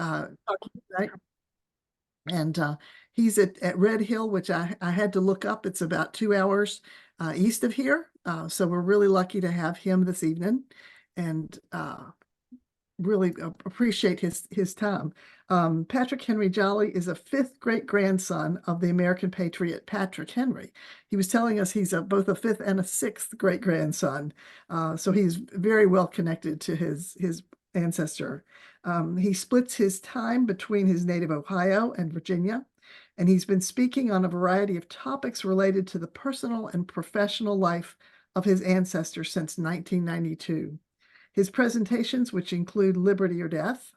talking tonight. And he's at Red Hill, which I had to look up. It's about 2 hours east of here. So we're really lucky to have him this evening and really appreciate his time. Patrick Henry Jolly is a fifth great grandson of the American patriot Patrick Henry. He was telling us he's both a fifth and a sixth great grandson. So he's very well connected to his ancestor. He splits his time between his native Ohio and Virginia, and he's been speaking on a variety of topics related to the personal and professional life of his ancestors since 1992. His presentations, which include Liberty or Death,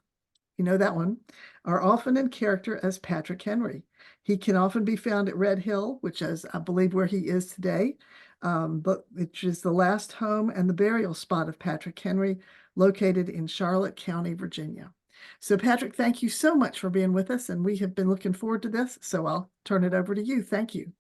you know that one, are often in character as Patrick Henry. He can often be found at Red Hill, which is, I believe, where he is today, but which is the last home and the burial spot of Patrick Henry, located in Charlotte County, Virginia. So, Patrick, thank you so much for being with us, and we have been looking forward to this. So I'll turn it over to you. Thank you.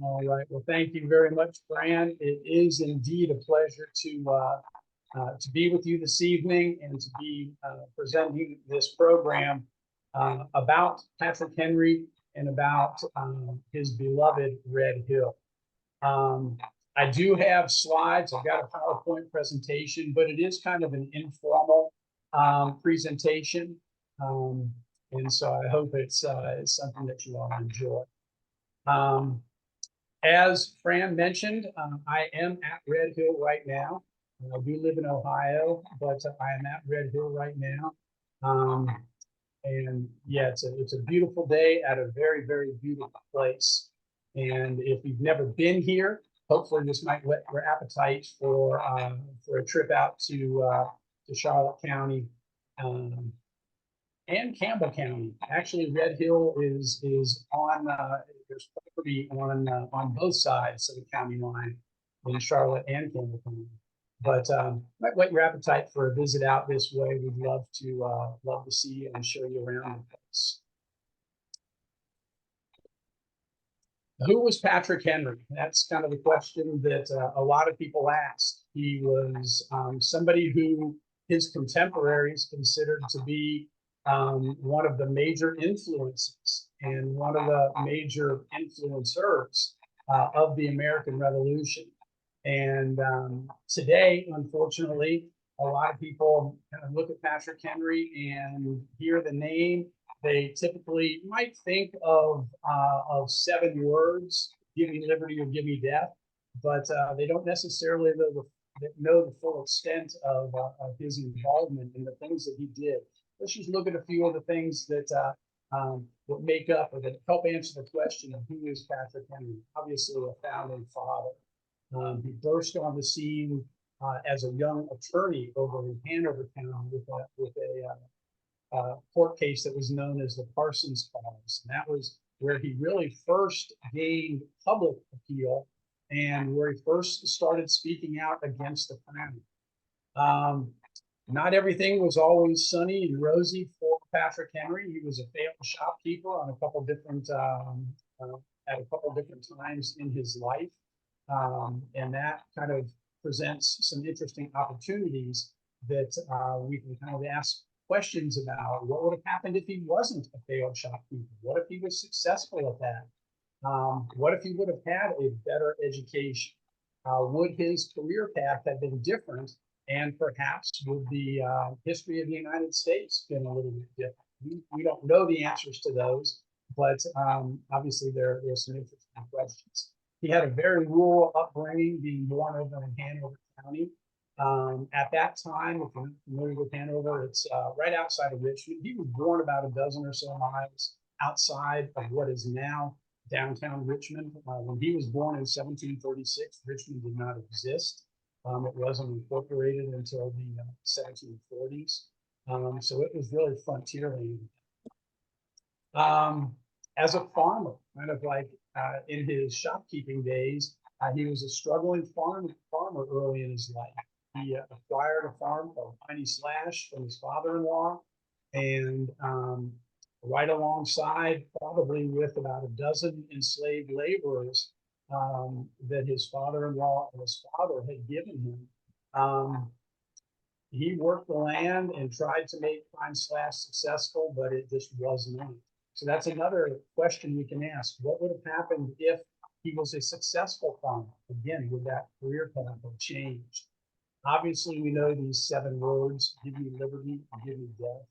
All right. Well, thank you very much, Fran. It is indeed a pleasure to be with you this evening and to be presenting this program about Patrick Henry and about his beloved Red Hill. I do have slides. I've got a PowerPoint presentation, but it is kind of an informal presentation. And so I hope it's something that you all enjoy. As Fran mentioned, I am at Red Hill right now. I do live in Ohio, but I am at Red Hill right now. And yeah, it's a beautiful day at a very, very beautiful place. And if you've never been here, hopefully this might whet your appetite for a trip out to Charlotte County and Campbell County. Actually, Red Hill is on there's property on both sides of the county line in Charlotte and Campbell County. But might whet your appetite for a visit out this way. We'd love to see you and show you around the place. Who was Patrick Henry? That's kind of the question that a lot of people ask. He was somebody who his contemporaries considered to be one of the major influences and one of the major influencers of the American Revolution. And today, unfortunately, a lot of people kind of look at Patrick Henry and hear the name. They typically might think of 7 words: "Give me liberty or give me death," but they don't necessarily know the full extent of his involvement in the things that he did. Let's just look at a few of the things that make up or that help answer the question of who is Patrick Henry. Obviously, a founding father. He burst on the scene as a young attorney over in Hanover Town with a court case that was known as the Parsons Cause. And that was where he really first gained public appeal and where he first started speaking out against the crown. Not everything was always sunny and rosy for Patrick Henry. He was a failed shopkeeper on a couple different at a couple different times in his life. And that kind of presents some interesting opportunities that we can kind of ask questions about. What would have happened if he wasn't a failed shopkeeper? What if he was successful at that? What if he would have had a better education? Would his career path have been different? And perhaps would the history of the United States been a little bit different? We don't know the answers to those, but obviously there's some interesting questions. He had a very rural upbringing, being born over in Hanover County. At that time, if you're familiar with Hanover, it's right outside of Richmond. He was born about a dozen or so miles outside of what is now downtown Richmond. When he was born in 1736, Richmond did not exist. It wasn't incorporated until the 1740s. So it was really frontier land. As a farmer, kind of like in his shopkeeping days, he was a struggling farmer early in his life. He acquired a farm called Piney Slash from his father-in-law, and right alongside, probably with about a dozen enslaved laborers that his father-in-law and his father had given him. He worked the land and tried to make Pine/successful, but it just was not. So that's another question we can ask. What would have happened if he was a successful farmer? Again, would that career path have changed? Obviously, we know these 7 words: give you liberty, give you death.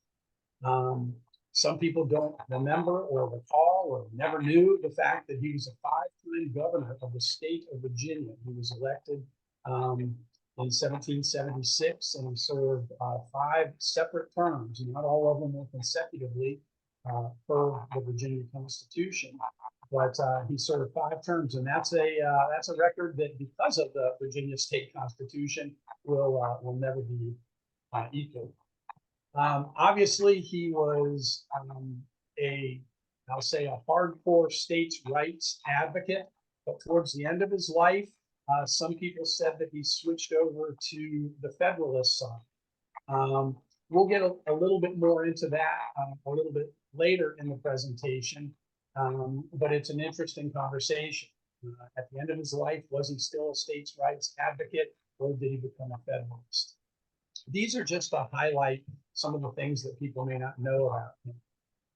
Some people don't remember or recall or never knew the fact that he was a 5-time governor of the state of Virginia. He was elected in 1776, and he served 5 separate terms. Not all of them were consecutively per the Virginia Constitution, but he served 5 terms, and that's a record that, because of the Virginia State Constitution, will never be equaled. Obviously, he was I'll say, a hardcore states' rights advocate, but towards the end of his life, some people said that he switched over to the Federalist side. We'll get a little bit more into that a little bit later in the presentation, but it's an interesting conversation. At the end of his life, was he still a states' rights advocate, or did he become a Federalist? These are just to highlight some of the things that people may not know about him.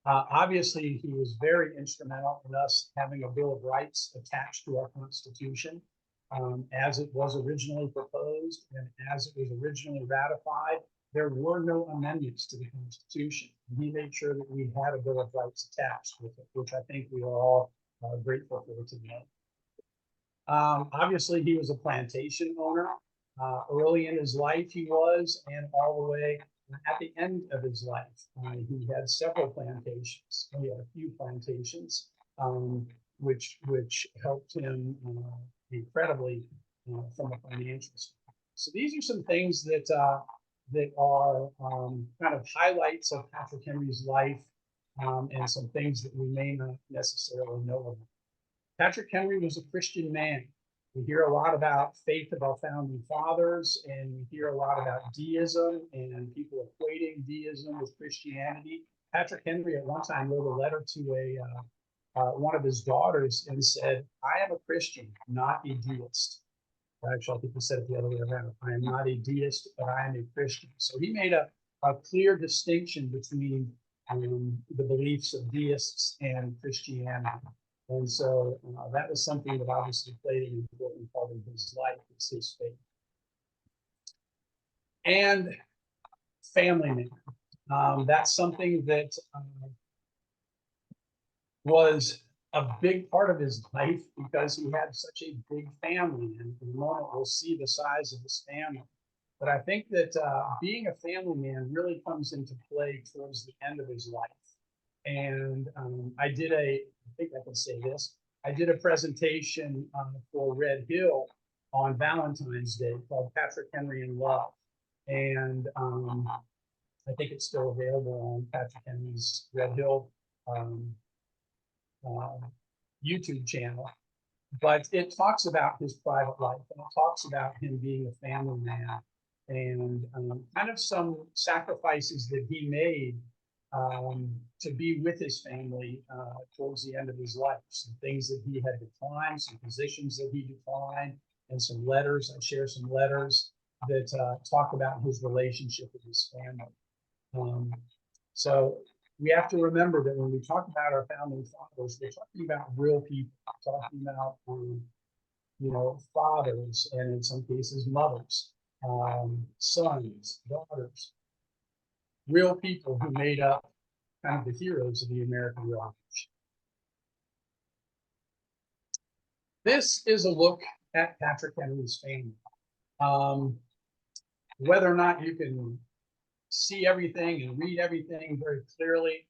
Obviously, he was very instrumental in us having a Bill of Rights attached to our Constitution, as it was originally proposed and as it was originally ratified. There were no amendments to the Constitution. He made sure that we had a Bill of Rights attached with it, which I think we are all grateful for today. Obviously, he was a plantation owner. Early in his life, he was, and all the way at the end of his life, he had several plantations. He had a few plantations, which helped him incredibly from a financial standpoint. So these are some things that are kind of highlights of Patrick Henry's life, and some things that we may not necessarily know about. Patrick Henry was a Christian man. We hear a lot about faith of our founding fathers, and we hear a lot about deism and people equating deism with Christianity. Patrick Henry at one time wrote a letter to one of his daughters and said, "I am a Christian, not a deist." Actually, I think he said it the other way around. "I am not a deist, but I am a Christian." So he made a clear distinction between the beliefs of deists and Christianity. And so that was something that obviously played an important part in his life, is his faith. And family man. That's something that was a big part of his life, because he had such a big family. And in a moment, we'll see the size of his family. But I think that being a family man really comes into play towards the end of his life. And I think I can say this, I did a presentation for Red Hill on Valentine's Day called Patrick Henry in Love. And I think it's still available on Patrick Henry's Red Hill YouTube channel. But it talks about his private life, and it talks about him being a family man, and kind of some sacrifices that he made to be with his family towards the end of his life. Some things that he had declined, some positions that he declined, and some letters. I share some letters that talk about his relationship with his family. So we have to remember that when we talk about our founding fathers, we're talking about real people, talking about fathers, and in some cases mothers, sons, daughters, real people who made up kind of the heroes of the American Revolution. This is a look at Patrick Henry's family. Whether or not you can see everything and read everything very clearly,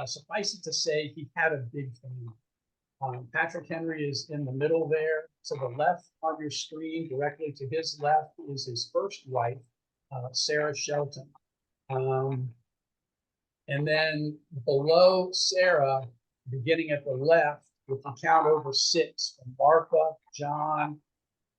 suffice it to say, he had a big family. Patrick Henry is in the middle there. To the left on your screen, directly to his left, is his first wife, Sarah Shelton. And then below Sarah, beginning at the left, if you count over 6, Martha, John,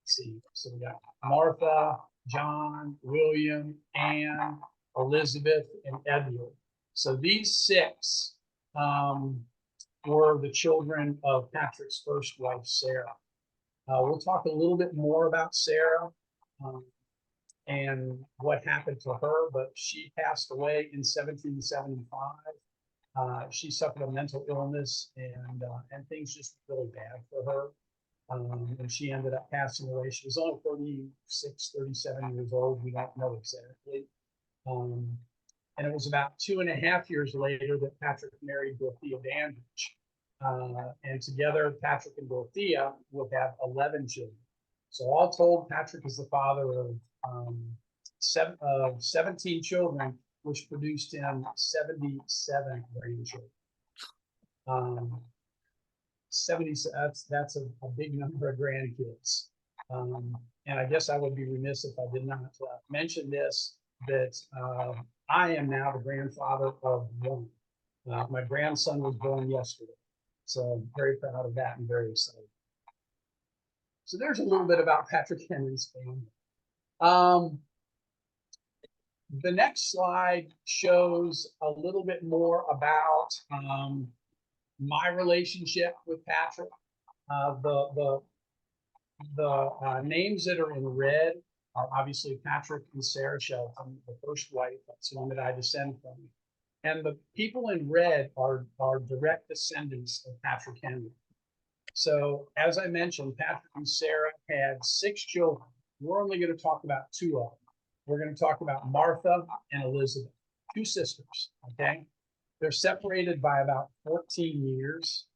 let's see, so we got Martha, John, William, Anne, Elizabeth, and Edward. So these 6 were the children of Patrick's first wife, Sarah. We'll talk a little bit more about Sarah. and what happened to her, but she passed away in 1775. She suffered a mental illness, and things just really bad for her. And she ended up passing away. She was only 36, 37 years old. We don't know exactly. Um, and it was about 2.5 years later that Patrick married Dorothea Dandridge. And together, Patrick and Dorothea would have 11 children. So all told, Patrick is the father of 17 children, which produced him 77 grandchildren. 70, that's a big number of grandkids. And I guess I would be remiss if I did not mention this, that I am now the grandfather of one. My grandson was born yesterday. So I'm very proud of that and very excited. So there's a little bit about Patrick Henry's family. The next slide shows a little bit more about my relationship with Patrick. The names that are in red are obviously Patrick and Sarah Shelton, the first wife. That's the one that I descend from. And the people in red are direct descendants of Patrick Henry. So as I mentioned, Patrick and Sarah had 6 children. We're only going to talk about 2 of them. We're going to talk about Martha and Elizabeth, 2 sisters, okay? They're separated by about 14 years.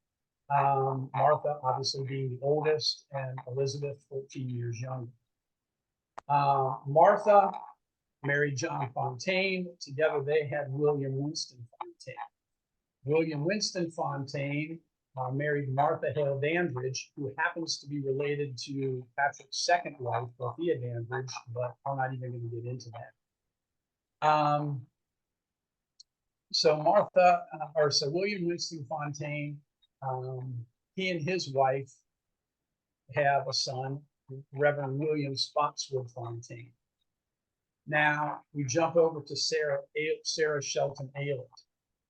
Martha obviously being the oldest, and Elizabeth 14 years younger. Martha married John Fontaine. Together they had William Winston Fontaine. William Winston Fontaine married Martha Hale Dandridge, who happens to be related to Patrick's second wife, Dorothea Dandridge, but I'm not even going to get into that. So William Winston Fontaine, he and his wife have a son, Reverend William Spotswood Fontaine. Now we jump over to Sarah Shelton Aylett.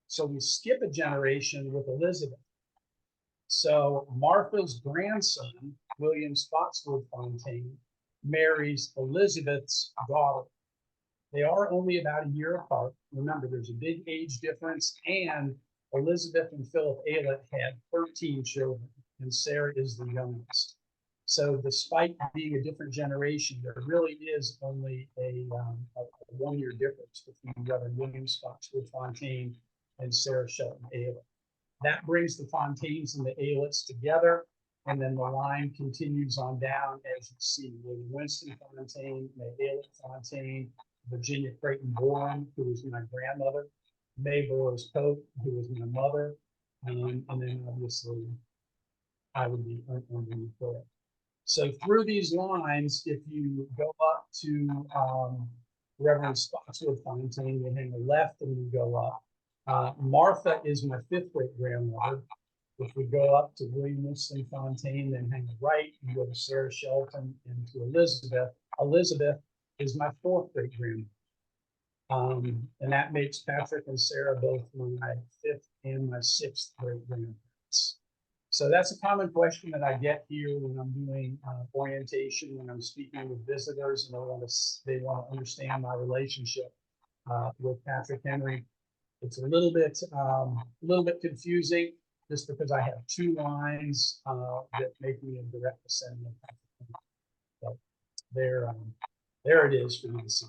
So we skip a generation with Elizabeth. So Martha's grandson, William Spotswood Fontaine, marries Elizabeth's daughter. They are only about a year apart. Remember, there's a big age difference, and Elizabeth and Philip Aylett had 13 children, and Sarah is the youngest. So despite being a different generation, there really is only a 1-year difference between Reverend William Spotswood Fontaine and Sarah Shelton Aylett. That brings the Fontaines and the Ayletts together, and then the line continues on down as you see William Winston Fontaine, May Aylett Fontaine, Virginia Creighton Bourne, who was my grandmother, May Burroughs Pope, who was my mother, and then obviously I would be underneath there. So through these lines, if you go up to Reverend Spotswood Fontaine, you hang a left and you go up. Martha is my 5th great grandmother. If we go up to William Winston Fontaine, then hang a right, you go to Sarah Shelton and to Elizabeth. Elizabeth is my 4th great grandmother. And that makes Patrick and Sarah both my 5th and my 6th great grandparents. So that's a common question that I get here when I'm doing orientation, when I'm speaking with visitors, and they want to understand my relationship with Patrick Henry. It's a little bit confusing, just because I have 2 lines that make me a direct descendant of Patrick Henry. But there it is for you to see.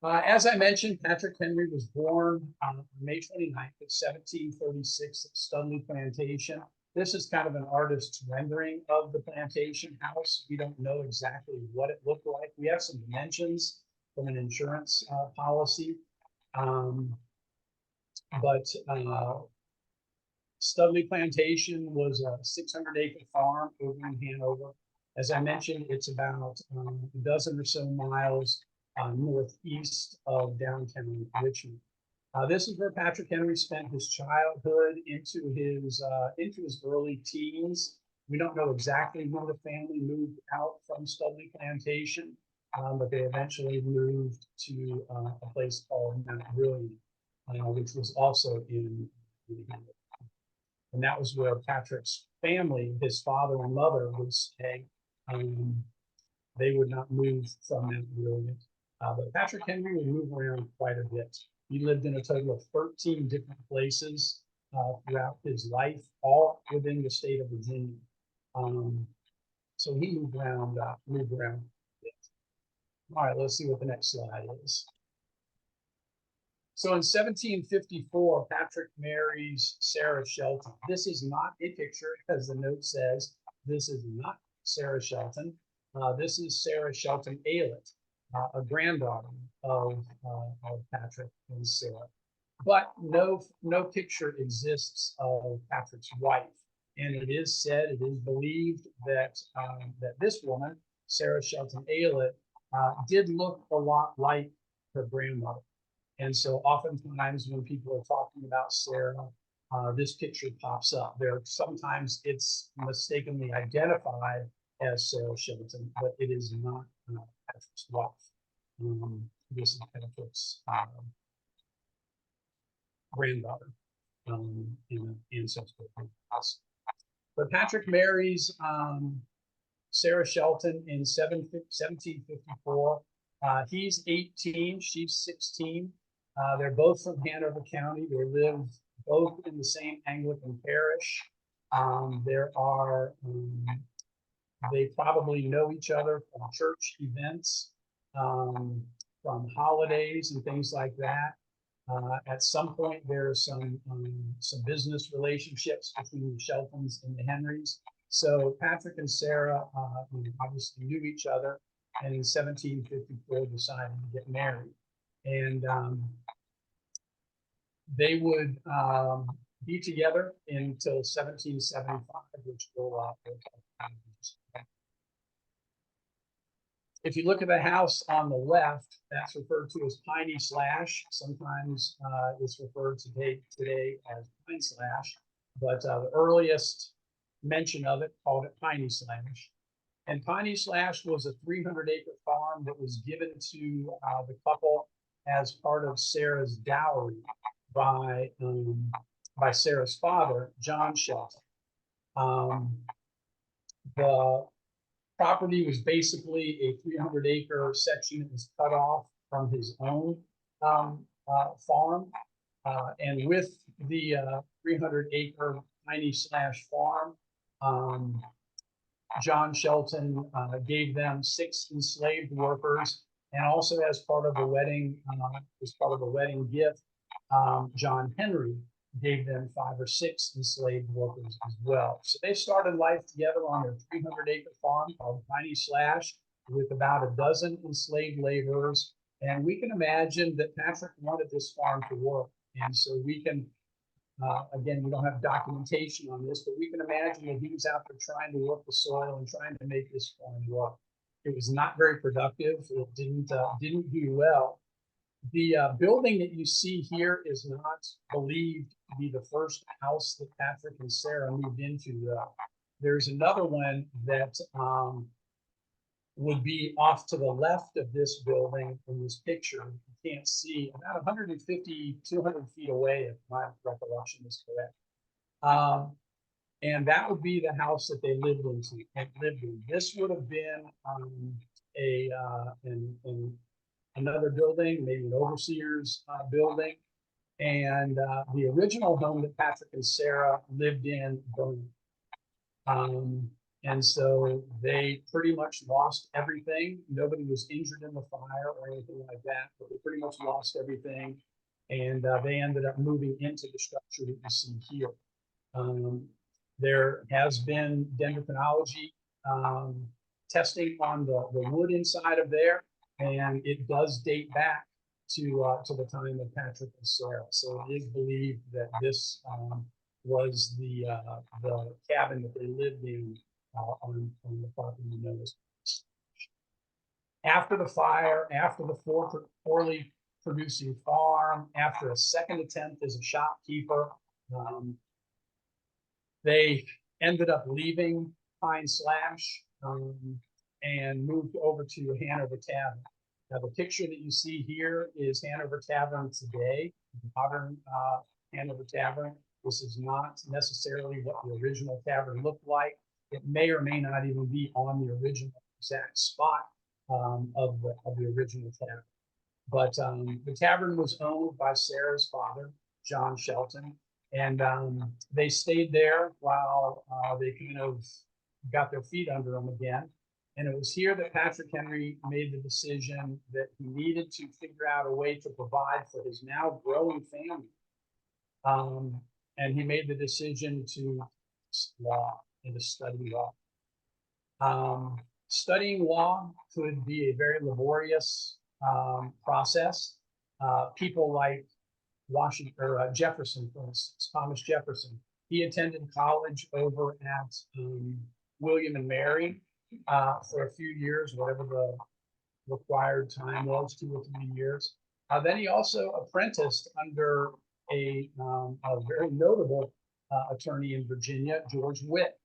As I mentioned, Patrick Henry was born on May 29th of 1736 at Studley Plantation. This is kind of an artist's rendering of the plantation house. We don't know exactly what it looked like. We have some dimensions from an insurance policy, but Studley Plantation was a 600-acre farm over in Hanover. As I mentioned, it's about a dozen or so miles northeast of downtown Richmond. This is where Patrick Henry spent his childhood into his early teens. We don't know exactly when the family moved out from Studley Plantation, but they eventually moved to a place called Mount William, which was also in Hanover. And that was where Patrick's family, his father and mother, would stay. they would not move from that area. But Patrick Henry would move around quite a bit. He lived in a total of 13 different places throughout his life, all within the state of Virginia. So he moved around a bit. All right, let's see what the next slide is. So in 1754, Patrick marries Sarah Shelton. This is not a picture, as the note says. This is not Sarah Shelton. This is Sarah Shelton Aylett, a granddaughter of Patrick and Sarah. But no picture exists of Patrick's wife. And it is said, it is believed that that this woman, Sarah Shelton Aylett, did look a lot like her grandmother. And so oftentimes when people are talking about Sarah, this picture pops up. Sometimes it's mistakenly identified as Sarah Shelton, but it is not Patrick's wife. This is Patrick's granddaughter in an ancestor. But Patrick marries Sarah Shelton in 1754. He's 18, she's 16. They're both from Hanover County. They live both in the same Anglican parish. They probably know each other from church events, from holidays and things like that. At some point, there's some business relationships between the Sheltons and the Henrys. So Patrick and Sarah obviously knew each other, and in 1754 decided to get married. And they would be together until 1775, which will if you look at the house on the left, that's referred to as Piney Slash. Sometimes it's referred to today as Pine Slash, but the earliest mention of it called it Piney Slash. And Piney Slash was a 300-acre farm that was given to the couple as part of Sarah's dowry by Sarah's father, John Shelton. The property was basically a 300-acre section that was cut off from his own farm. And with the 300-acre Piney Slash farm, John Shelton gave them 6 enslaved workers, and also as part of a wedding, gift, John Henry gave them 5 or 6 enslaved workers as well. So they started life together on their 300-acre farm called Piney Slash with about a dozen enslaved laborers. And we can imagine that Patrick wanted this farm to work. And so we can, again, we don't have documentation on this, but we can imagine that he was out there trying to work the soil and trying to make this farm work. It was not very productive. It didn't do well. The building that you see here is not believed to be the first house that Patrick and Sarah moved into. There's another one that would be off to the left of this building in this picture. You can't see, about 150, 200 feet away, if my recollection is correct. And that would be the house that they lived in. This would have been another building, maybe an overseer's building. And the original home that Patrick and Sarah lived in burned. And so they pretty much lost everything. Nobody was injured in the fire or anything like that, but they pretty much lost everything. And they ended up moving into the structure that you see here. There has been dendrochronology testing on the wood inside of there, and it does date back to the time of Patrick and Sarah. So it is believed that this was the cabin that they lived in on the property known as. After the fire, after the poorly producing farm, after a second attempt as a shopkeeper, they ended up leaving Pine Slash and moved over to Hanover Tavern. Now, the picture that you see here is Hanover Tavern today, modern Hanover Tavern. This is not necessarily what the original tavern looked like. It may or may not even be on the original exact spot of the original tavern. But the tavern was owned by Sarah's father, John Shelton, and they stayed there while they kind of got their feet under them again. And it was here that Patrick Henry made the decision that he needed to figure out a way to provide for his now growing family. And he made the decision to law and to study law. Studying law could be a very laborious process. People like Washington or Jefferson, for instance, Thomas Jefferson, he attended college over at William and Mary for a few years, whatever the required time was, 2 or 3 years. Then he also apprenticed under a very notable attorney in Virginia, George Witt,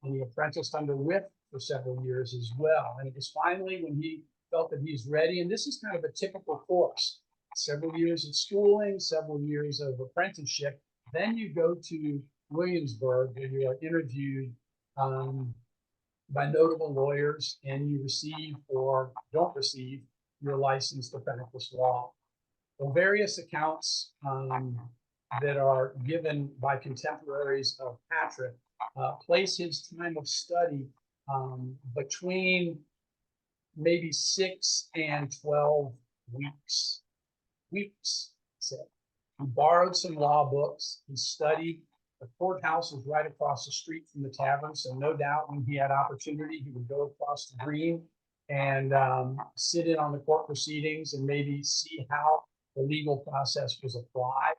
and he apprenticed under Witt for several years as well. And it was finally when he felt that he's ready, and this is kind of a typical course: several years of schooling, several years of apprenticeship. Then you go to Williamsburg, where you are interviewed by notable lawyers, and you receive or don't receive your license to practice law. Well, various accounts that are given by contemporaries of Patrick place his time of study between maybe 6 and 12 weeks. So he borrowed some law books. He studied. The courthouse was right across the street from the tavern, so no doubt when he had opportunity, he would go across the green and sit in on the court proceedings and maybe see how the legal process was applied.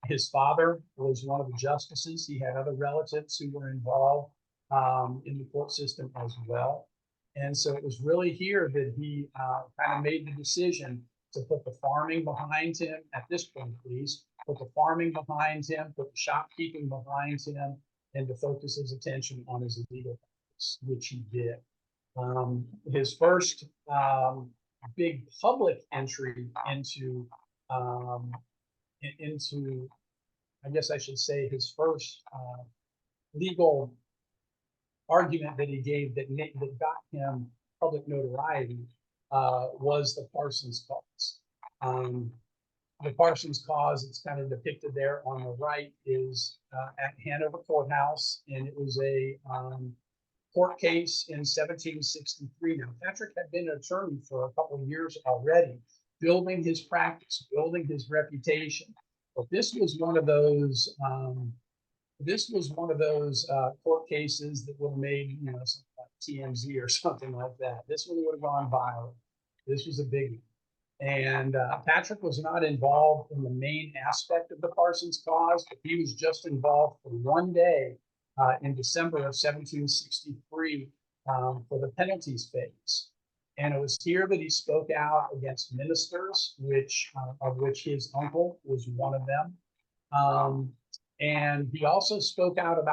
His father was one of the justices. He had other relatives who were involved in the court system as well. And so it was really here that he kind of made the decision to put the farming behind him at this point, please, put the farming behind him, put the shopkeeping behind him, and to focus his attention on his legal practice, which he did. His first big public entry into, I guess I should say, his first legal argument that he gave that got him public notoriety was the Parsons cause. The Parsons cause, it's kind of depicted there on the right, is at Hanover Courthouse, and it was a court case in 1763. Now, Patrick had been an attorney for a couple of years already, building his practice, building his reputation. But this was one of those court cases that would have made, something like TMZ or something like that. This one would have gone viral. This was a big one. And Patrick was not involved in the main aspect of the Parsons cause, but he was just involved for one day in December of 1763 for the penalties phase. And it was here that he spoke out against ministers, of which his uncle was one of them. And he also spoke out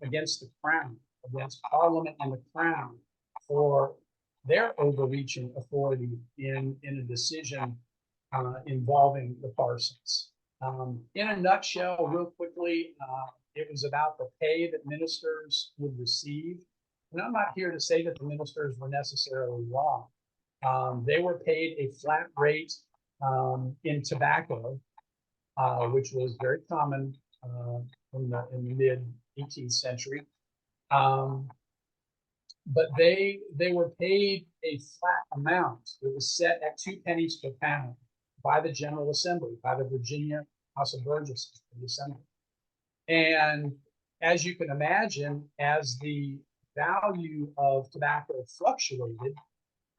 against the crown, against Parliament and the crown for their overreaching authority in a decision involving the Parsons. In a nutshell, real quickly, it was about the pay that ministers would receive. And I'm not here to say that the ministers were necessarily wrong. They were paid a flat rate in tobacco, which was very common in the mid 18th century. But they were paid a flat amount. It was set at 2 pennies per pound by the General Assembly, by the Virginia House of Burgesses, the Assembly. And as you can imagine, as the value of tobacco fluctuated,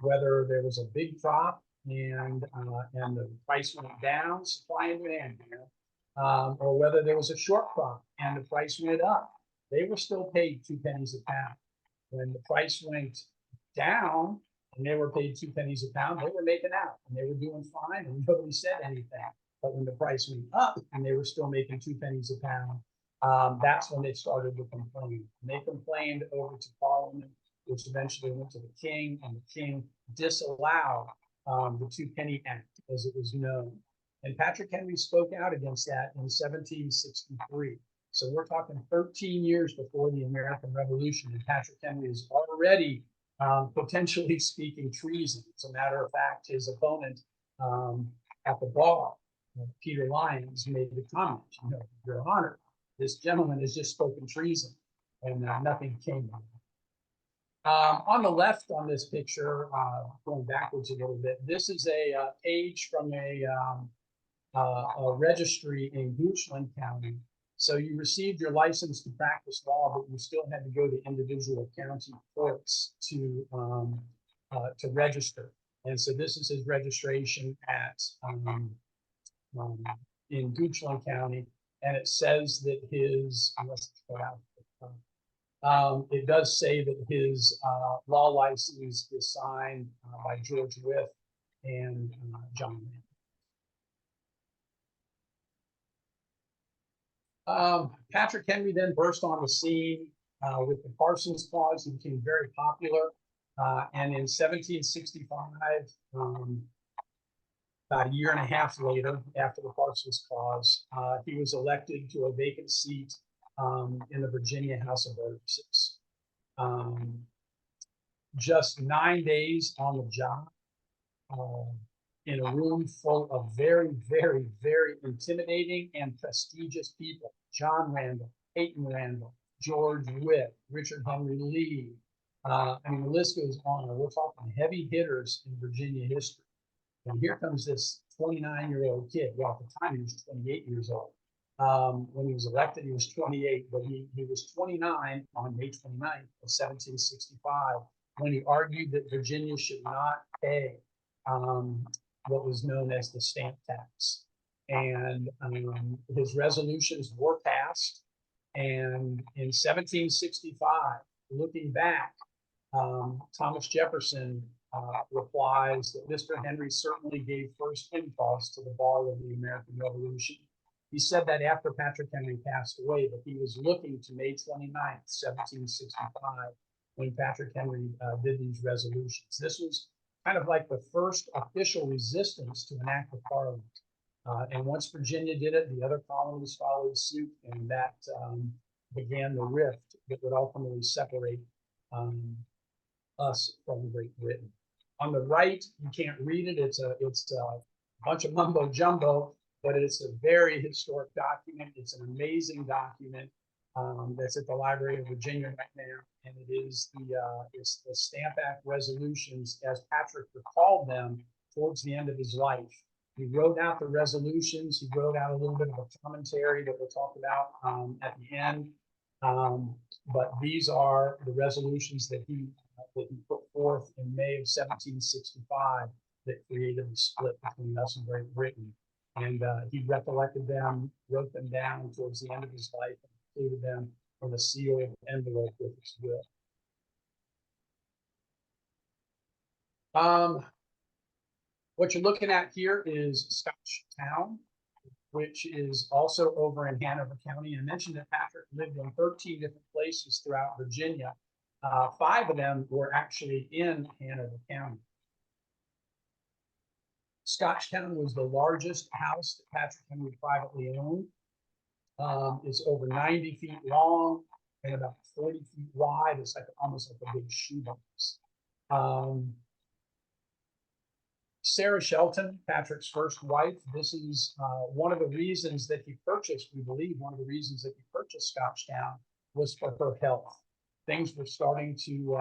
whether there was a big drop and the price went down, supply and demand, or whether there was a short crop and the price went up, they were still paid 2 pennies a pound. When the price went down and they were paid 2 pennies a pound, they were making out and they were doing fine and nobody said anything. But when the price went up and they were still making 2 pennies a pound, that's when they started to complain. And they complained over to Parliament, which eventually went to the king, and the king disallowed the 2 Penny Act, as it was known. And Patrick Henry spoke out against that in 1763. So we're talking 13 years before the American Revolution, and Patrick Henry is already potentially speaking treason. As a matter of fact, his opponent at the bar, Peter Lyons, made the comment, you know, Your Honor, this gentleman has just spoken treason, and nothing came of it. On the left on this picture, going backwards a little bit, this is a page from a registry in Goochland County. So you received your license to practice law, but you still had to go to individual county courts to register. And so this is his registration at in Goochland County, and it says that his it does say that his law license is signed by George Wythe and John Mann. Patrick Henry then burst on the scene with the Parsons Clause. He became very popular. And in 1765, about a year and a half later, after the Parsons Clause, he was elected to a vacant seat in the Virginia House of Burgesses. Just 9 days on the job, in a room full of very, very, very intimidating and prestigious people. John Randall, Peyton Randall, George Wythe, Richard Henry Lee. I mean, the list goes on. We're talking heavy hitters in Virginia history. And here comes this 29-year-old kid. Well, at the time, he was 28 years old. When he was elected, he was 28, but he was 29 on May 29th of 1765 when he argued that Virginia should not pay what was known as the stamp tax. And his resolutions were passed. And in 1765, looking back, Thomas Jefferson replies that Mr. Henry certainly gave first impulse to the bar of the American Revolution. He said that after Patrick Henry passed away, but he was looking to May 29th, 1765, when Patrick Henry did these resolutions. This was kind of like the first official resistance to an act of Parliament. And once Virginia did it, the other colonies followed suit, and that began the rift that would ultimately separate us from Great Britain. On the right, you can't read it. It's a bunch of mumbo jumbo, but it's a very historic document. It's an amazing document that's at the Library of Virginia right now, and it is it's the Stamp Act resolutions, as Patrick recalled them towards the end of his life. He wrote out the resolutions. He wrote out a little bit of a commentary that we'll talk about at the end. But these are the resolutions that he put forth in May of 1765 that created the split between us and Great Britain. And he recollected them, wrote them down towards the end of his life, and included them in a sealed envelope with his will. What you're looking at here is Scotch Town, which is also over in Hanover County. I mentioned that Patrick lived in 13 different places throughout Virginia. 5 of them were actually in Hanover County. Scotchtown was the largest house that Patrick Henry privately owned. It's over 90 feet long and about 40 feet wide. It's like almost like a big shoebox. Sarah Shelton, Patrick's first wife, this is one of the reasons that he purchased, we believe one of the reasons that he purchased Scotchtown was for her health. Things were starting to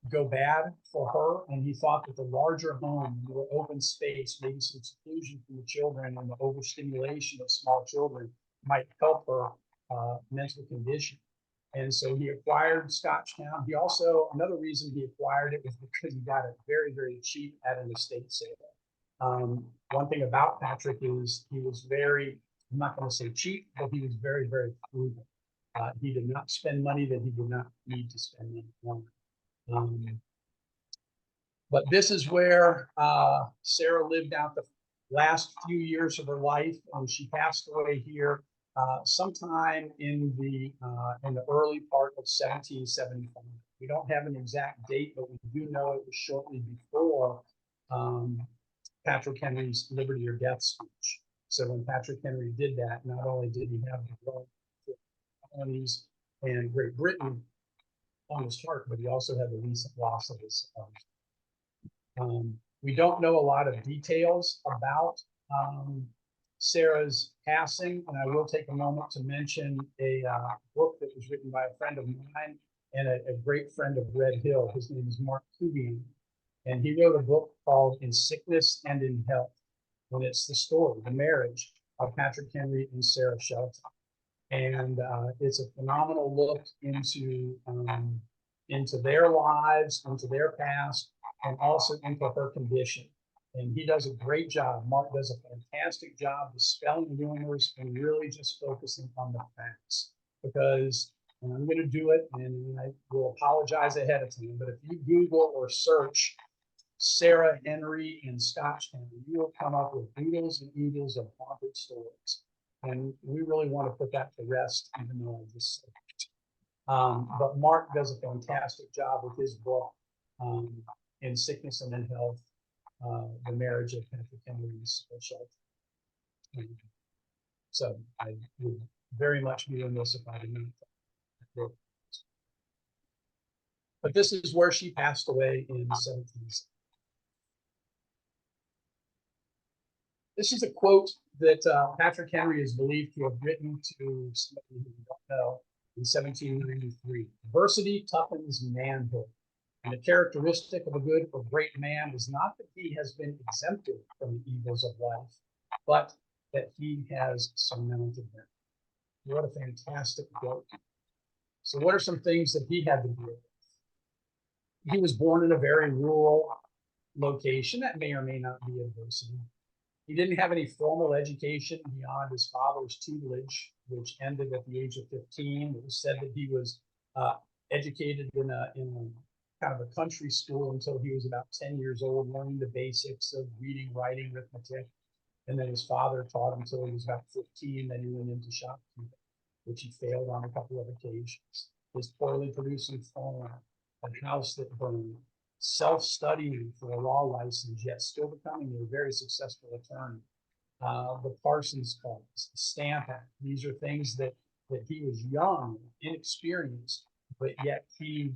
go bad for her, and he thought that the larger home, the more open space, maybe some seclusion from the children and the overstimulation of small children might help her mental condition. And so he acquired Scotchtown. He also, another reason he acquired it was because he got it very, very cheap at an estate sale. One thing about Patrick is he was very, I'm not going to say cheap, but he was very, very frugal. He did not spend money that he did not need to spend money on. But this is where Sarah lived out the last few years of her life. She passed away here sometime in the early part of 1775. We don't have an exact date, but we do know it was shortly before Patrick Henry's Liberty or Death speech. So when Patrick Henry did that, not only did he have the growing colonies and Great Britain on his heart, but he also had the recent loss of his we don't know a lot of details about Sarah's passing, and I will take a moment to mention a book that was written by a friend of mine and a great friend of Red Hill. His name is Mark Kubian, and he wrote a book called In Sickness and in Health, and it's the story, the marriage of Patrick Henry and Sarah Shelton. And it's a phenomenal look into their lives, into their past, and also into her condition. And he does a great job. Mark does a fantastic job dispelling rumors and really just focusing on the facts. Because, and I'm going to do it, and I will apologize ahead of time, but if you Google or search Sarah Henry in Scotchtown, you will come up with oodles and oodles of haunted stories. And we really want to put that to rest, even though I just said it. But Mark does a fantastic job with his book, In Sickness and in Health, the marriage of Patrick Henry and Sarah Shelton. So I would very much be remiss if I didn't. But this is where she passed away in 1770. This is a quote that Patrick Henry is believed to have written to somebody who we don't know in 1793. Adversity toughens manhood. And a characteristic of a good or great man is not that he has been exempted from the evils of life, but that he has surmounted them. What a fantastic quote. So what are some things that he had to deal with? He was born in a very rural location. That may or may not be adversity. He didn't have any formal education beyond his father's tutelage, which ended at the age of 15. It was said that he was educated in a kind of a country school until he was about 10 years old, learning the basics of reading, writing, arithmetic. And then his father taught him until he was about 15. Then he went into shopkeeping, which he failed on a couple of occasions. His poorly producing farm, a house that burned, self-studying for a law license, yet still becoming a very successful attorney. The Parsons Clause, the Stamp Act. These are things that he was young, inexperienced, but yet he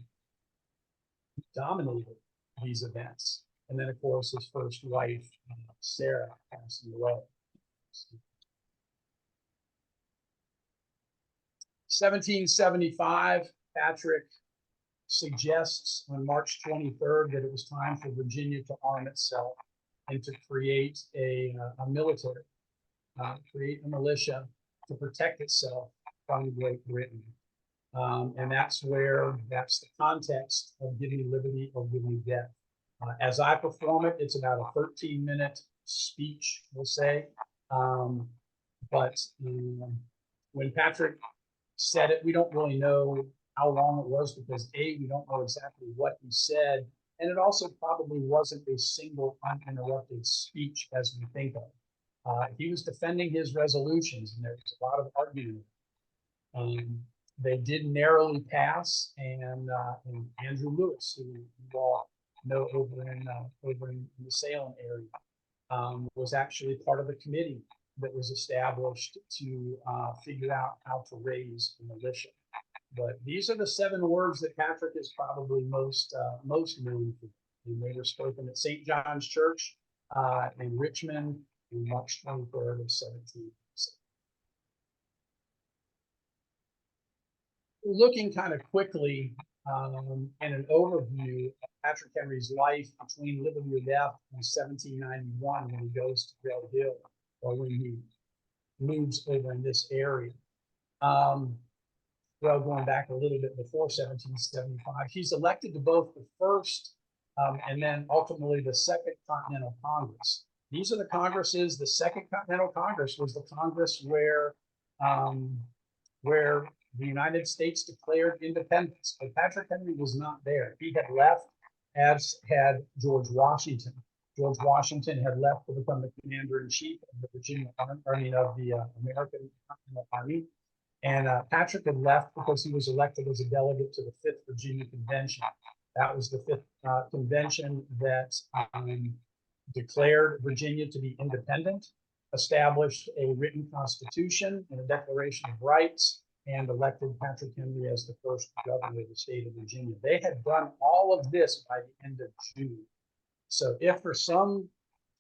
dominated these events. And then, of course, his first wife, Sarah, passing away. 1775, Patrick suggests on March 23rd that it was time for Virginia to arm itself and to create a military, create a militia to protect itself from Great Britain. And that's the context of Give Me Liberty or Give Me Death. As I perform it, it's about a 13-minute speech, we'll say. But when Patrick said it, we don't really know how long it was because we don't know exactly what he said. And it also probably wasn't a single uninterrupted speech as we think of. He was defending his resolutions, and there was a lot of argument. They did narrowly pass, and Andrew Lewis, who you all know over in the Salem area, was actually part of the committee that was established to figure out how to raise a militia. But these are the 7 words that Patrick is probably most known for. And they were spoken at St. John's Church in Richmond on March 23rd of 1770. Looking kind of quickly in an overview of Patrick Henry's life between Liberty or Death in 1791 when he goes to Red Hill, or when he moves over in this area. Well, going back a little bit before 1775, he's elected to both the first and then ultimately the Second Continental Congress. These are the Congresses. The Second Continental Congress was the Congress where the United States declared independence. But Patrick Henry was not there. He had left, as had George Washington. George Washington had left to become the commander-in-chief of the Virginia Army, of the American Continental Army. And Patrick had left because he was elected as a delegate to the 5th Virginia Convention. That was the 5th convention that declared Virginia to be independent. established a written constitution and a Declaration of Rights, and elected Patrick Henry as the first governor of the state of Virginia. They had done all of this by the end of June. So if for some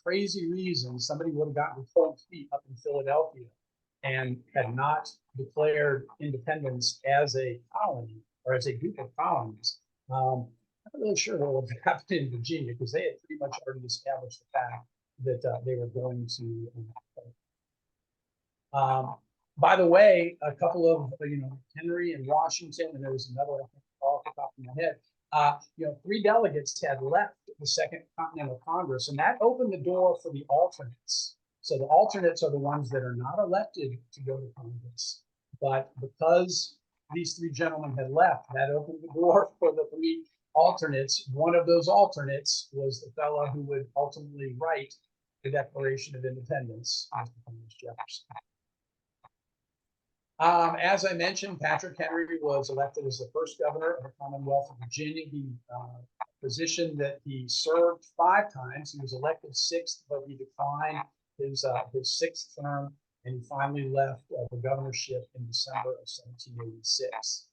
crazy reason somebody would have gotten cold feet up in Philadelphia and had not declared independence as a colony or as a group of colonies, I'm not really sure what would have happened in Virginia, because they had pretty much already established the fact that they were going to. By the way, a couple of Henry and Washington, and there was another I think off the top of my head. 3 delegates had left the Second Continental Congress, and that opened the door for the alternates. So the alternates are the ones that are not elected to go to Congress. But because these 3 gentlemen had left, that opened the door for the 3 alternates. One of those alternates was the fellow who would ultimately write the Declaration of Independence, Mr. Thomas Jefferson. As I mentioned, Patrick Henry was elected as the first governor of the Commonwealth of Virginia. He position that he served 5 times. He was elected 6th, but he declined his 6th term, and he finally left the governorship in December of 1786.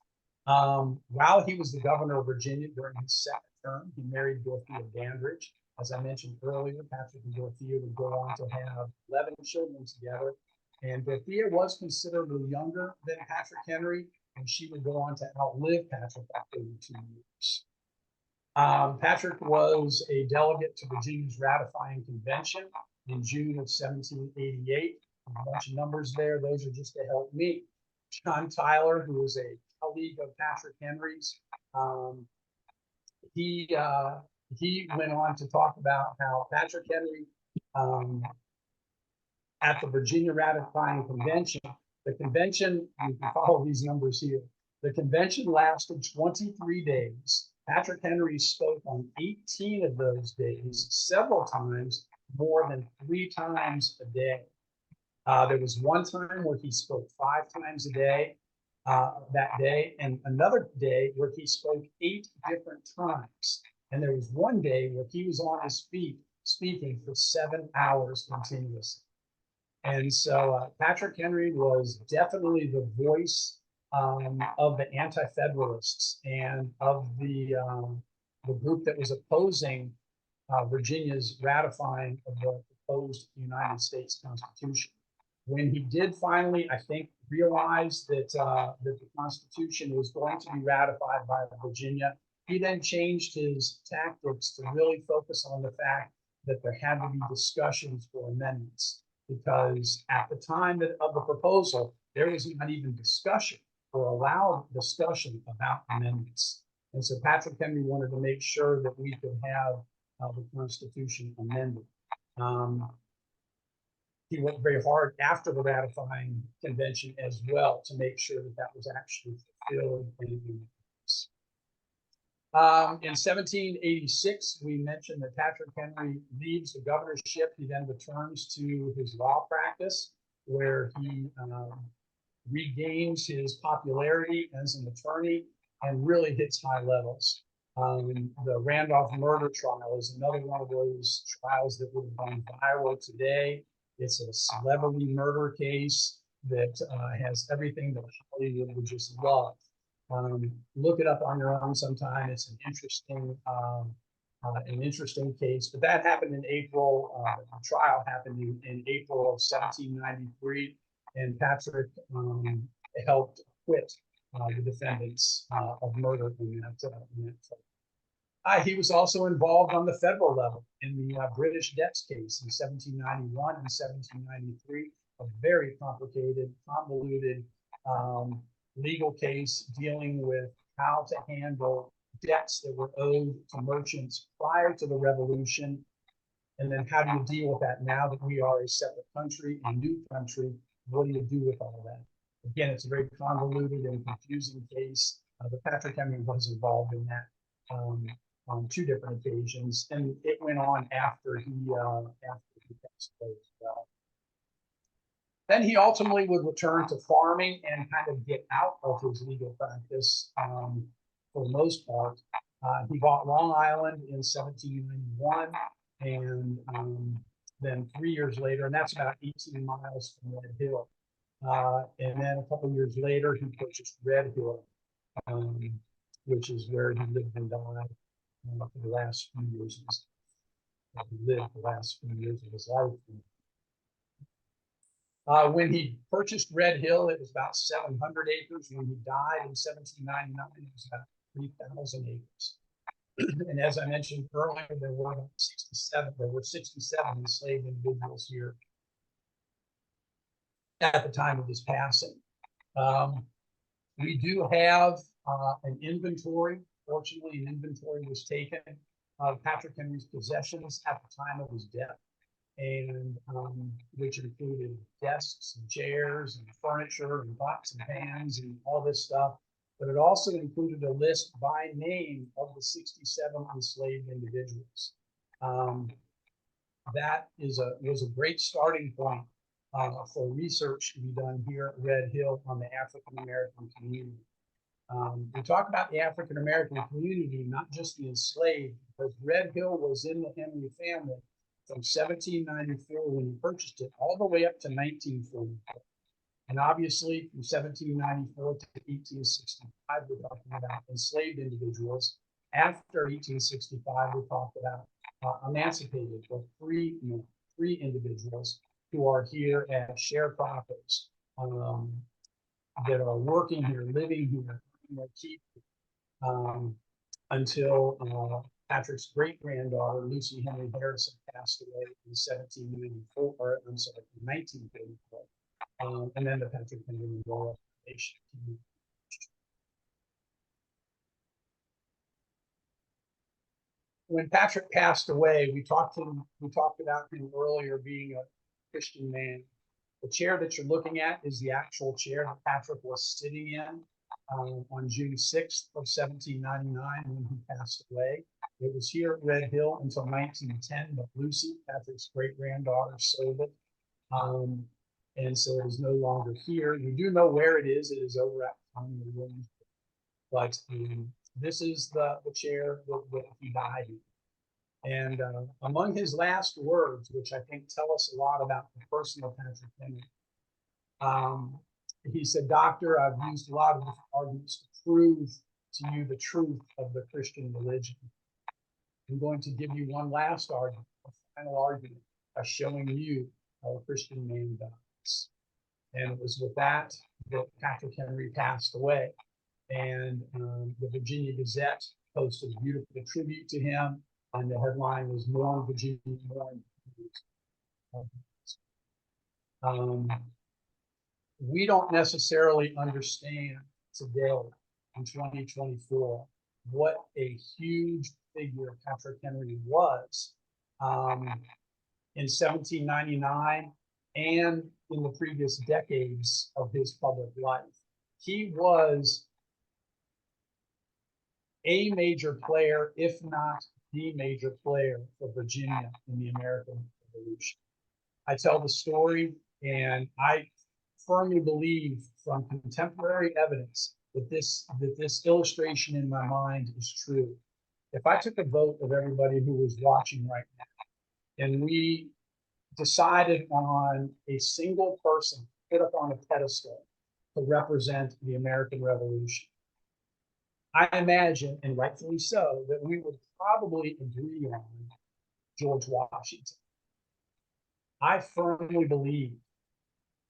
While he was the governor of Virginia during his 2nd term, he married Dorothea Dandridge. As I mentioned earlier, Patrick and Dorothea would go on to have 11 children together. And Dorothea was considerably younger than Patrick Henry, and she would go on to outlive Patrick by 32 years. Patrick was a delegate to Virginia's ratifying convention in June of 1788. A bunch of numbers there. Those are just to help me. John Tyler, who was a colleague of Patrick Henry's, he went on to talk about how Patrick Henry, at the Virginia ratifying convention, the convention, you can follow these numbers here. The convention lasted 23 days. Patrick Henry spoke on 18 of those days, several times, more than 3 times a day. There was one time where he spoke 5 times a day that day, and another day where he spoke 8 different times. And there was one day where he was on his feet speaking for 7 hours continuously. And so Patrick Henry was definitely the voice of the Anti-Federalists and of the group that was opposing Virginia's ratifying of the proposed United States Constitution. When he did finally, I think, realize that that the Constitution was going to be ratified by Virginia, he then changed his tactics to really focus on the fact that there had to be discussions for amendments. Because at the time of the proposal, there was not even discussion or allowed discussion about amendments. And so Patrick Henry wanted to make sure that we could have the Constitution amended. He worked very hard after the ratifying convention as well to make sure that that was actually fulfilled and in place. In 1786, we mentioned that Patrick Henry leaves the governorship. He then returns to his law practice, where he regains his popularity as an attorney and really hits high levels. The Randolph murder trial is another one of those trials that would have gone viral today. It's a celebrity murder case that has everything that Hollywood would just love. Look it up on your own sometime. It's an interesting case. But that happened in April. The trial happened in April of 1793, and Patrick helped acquit the defendants of murder in that trial. He was also involved on the federal level in the British debts case in 1791 and 1793, a very complicated, convoluted legal case dealing with how to handle debts that were owed to merchants prior to the Revolution, and then how do you deal with that now that we are a separate country, a new country? What do you do with all of that? Again, it's a very convoluted and confusing case, but Patrick Henry was involved in that on 2 different occasions, and it went on after he passed away as well. Then he ultimately would return to farming and kind of get out of his legal practice for the most part. He bought Long Island in 1791, and then 3 years later, and that's about 18 miles from Red Hill. And then a couple years later, he purchased Red Hill, um, which is where he lived and died for the last few years. He lived the last few years of his life. When he purchased Red Hill, it was about 700 acres. When he died in 1799, it was about 3,000 acres. And as I mentioned earlier, there were 67 enslaved individuals here at the time of his passing. We do have an inventory. Fortunately, an inventory was taken of Patrick Henry's possessions at the time of his death, and which included desks and chairs and furniture and pots and pans and all this stuff. But it also included a list by name of the 67 enslaved individuals. That was a great starting point for research to be done here at Red Hill on the African American community. We talk about the African American community, not just the enslaved, because Red Hill was in the Henry family from 1794 when he purchased it all the way up to 1944. And obviously from 1794 to 1865, we're talking about enslaved individuals. After 1865, we talk about emancipated or free individuals who are here as sharecroppers, that are working here, living here, keep until Patrick's great-granddaughter, Lucy Henry Harrison, passed away in 1794, or I'm sorry, 1934. And then the Patrick Henry Memorial Foundation. When Patrick passed away, we talked about him earlier being a Christian man. The chair that you're looking at is the actual chair that Patrick was sitting in on June 6th of 1799 when he passed away. It was here at Red Hill until 1910, but Lucy, Patrick's great-granddaughter, sold it. And so it is no longer here. We do know where it is. It is over at Tommy Williams. But this is the chair that he died in. And among his last words, which I think tell us a lot about the person of Patrick Henry, he said, "Doctor, I've used a lot of different arguments to prove to you the truth of the Christian religion. I'm going to give you one last argument, a final argument, by showing you how a Christian man dies." And it was with that Patrick Henry passed away. And the Virginia Gazette posted a beautiful tribute to him, and the headline was "Mourn Virginia, Mourn." We don't necessarily understand today in 2024 what a huge figure Patrick Henry was in 1799 and in the previous decades of his public life. He was a major player, if not the major player, for Virginia in the American Revolution. I tell the story, and I firmly believe from contemporary evidence that this illustration in my mind is true. If I took a vote of everybody who was watching right now, and we decided on a single person put up on a pedestal to represent the American Revolution, I imagine, and rightfully so, that we would probably agree on George Washington. I firmly believe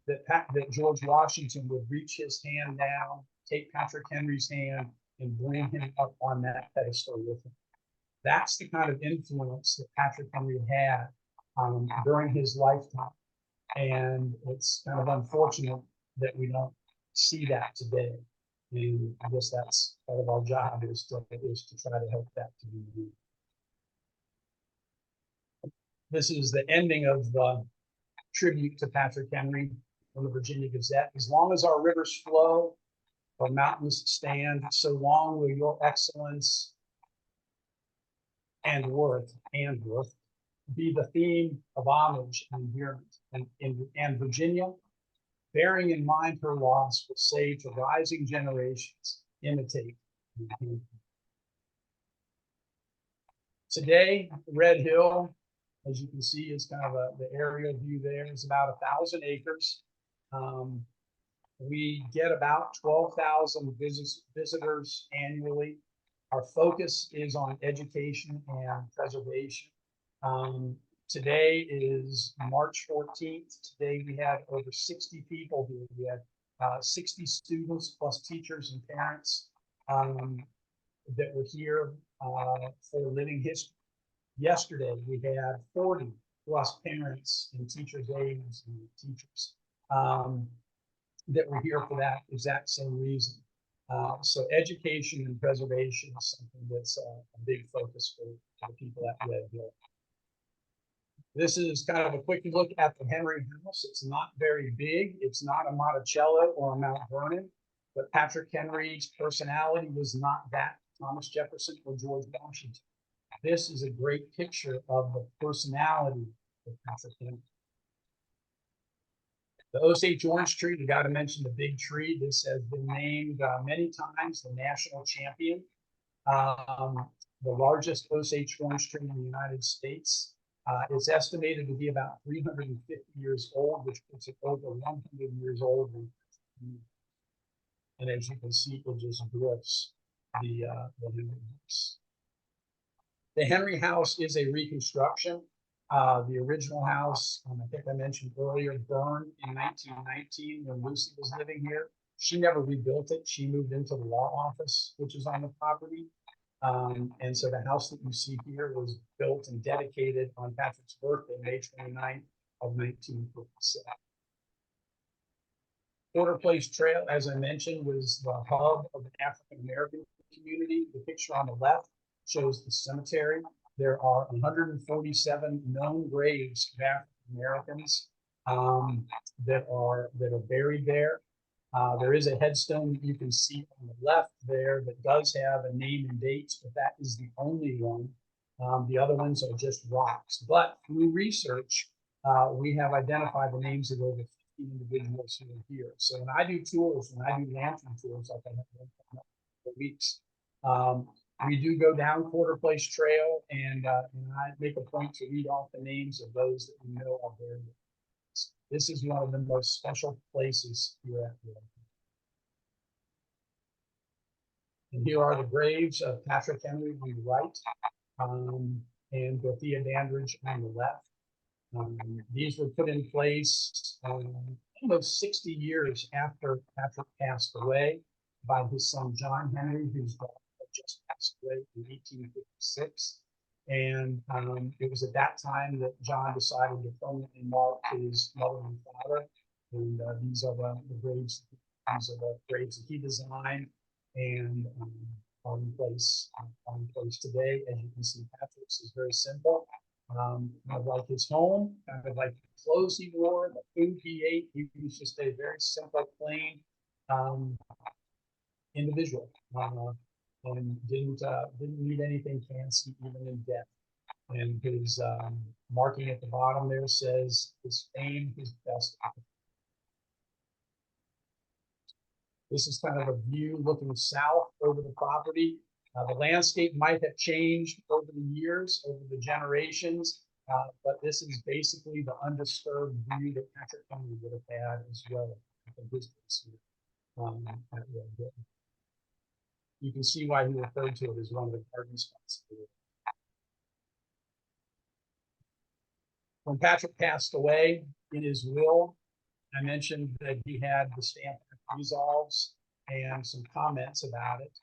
that George Washington would reach his hand down, take Patrick Henry's hand, and bring him up on that pedestal with him. That's the kind of influence that Patrick Henry had during his lifetime. And it's kind of unfortunate that we don't see that today. And I guess that's part of our job is to try to help that to be done. This is the ending of the tribute to Patrick Henry from the Virginia Gazette. As long as our rivers flow, our mountains stand, so long will your excellence and worth be the theme of homage and endearment. And Virginia, bearing in mind her loss, will say to rising generations, imitate. Today, Red Hill as you can see, is kind of the aerial view there is about 1,000 acres. We get about 12,000 visitors annually. Our focus is on education and preservation. Today is March 14th. Today we had over 60 people here. We had 60 students plus teachers and parents that were here for living history. Yesterday we had 40 plus parents and teachers' aides and teachers that were here for that exact same reason. So education and preservation is something that's a big focus for the people at Red Hill. This is kind of a quick look at the Henry House. It's not very big. It's not a Monticello or a Mount Vernon, but Patrick Henry's personality was not that Thomas Jefferson or George Washington. This is a great picture of the personality of Patrick Henry. The Osage orange tree, we got to mention the big tree. This has been named many times the national champion. The largest Osage orange tree in the United States. It's estimated to be about 350 years old, which puts it over 100 years old. And as you can see, it just dwarfs the Henry House. The Henry House is a reconstruction. The original house, I think I mentioned earlier, burned in 1919 when Lucy was living here. She never rebuilt it. She moved into the law office, which is on the property. And so the house that you see here was built and dedicated on Patrick's birthday, May 29th of 1957. Porter Place Trail, as I mentioned, was the hub of the African American community. The picture on the left shows the cemetery. There are 147 known graves of African Americans that are buried there. There is a headstone that you can see on the left there that does have a name and dates, but that is the only one. The other ones are just rocks. But through research, we have identified the names of over 50 individuals who are here. So when I do tours, when I do lantern tours, like I have done for weeks, we do go down Porter Place Trail, and I make a point to read off the names of those that we know are buried. This is one of the most special places here at Red Hill. And here are the graves of Patrick Henry on the right, and Dorothea Dandridge on the left. These were put in place almost 60 years after Patrick passed away by his son John Henry, whose daughter just passed away in 1856. And it was at that time that John decided to permanently mark his mother and father. And these are the graves. These are the graves that he designed and are in place today. As you can see, Patrick's is very simple. Kind of like his home, kind of like the clothes he wore, the food he ate. He was just a very simple, plain individual. And didn't need anything fancy even in death. And his marking at the bottom there says his fame, his best. This is kind of a view looking south over the property. The landscape might have changed over the years, over the generations, but this is basically the undisturbed view that Patrick Henry would have had as well at his place here at Red Hill. You can see why he referred to it as one of the garden spots. When Patrick passed away, in his will, I mentioned that he had the Stamp Act resolves and some comments about it.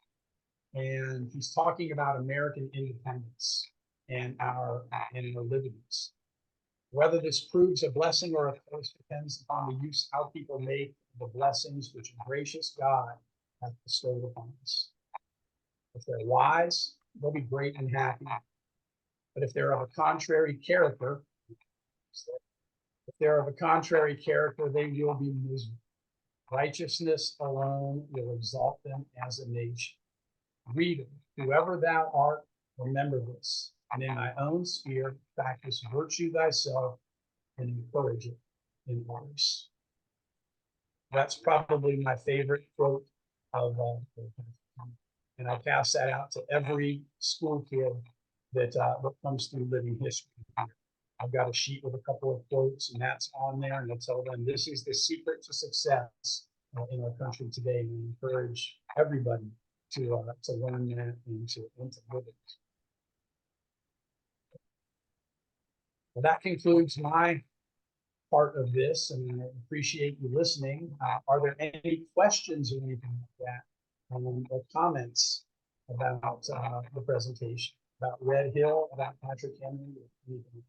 And he's talking about American independence and our liberties. Whether this proves a blessing or a curse depends upon the use how people make the blessings which a gracious God hath bestowed upon us. If they're wise, they'll be great and happy. But if they're of a contrary character, they will be miserable. Righteousness alone will exalt them as a nation. Reader, whoever thou art, remember this, and in thy own sphere practice virtue thyself and encourage it in others. That's probably my favorite quote of and I pass that out to every school kid that comes through living history. I've got a sheet with a couple of quotes, and that's on there, and I tell them this is the secret to success in our country today, and I encourage everybody to learn that and to live it. Well, that concludes my part of this, and I appreciate you listening. Are there any questions or anything like that, or comments about the presentation, about Red Hill, about Patrick Henry, or anything?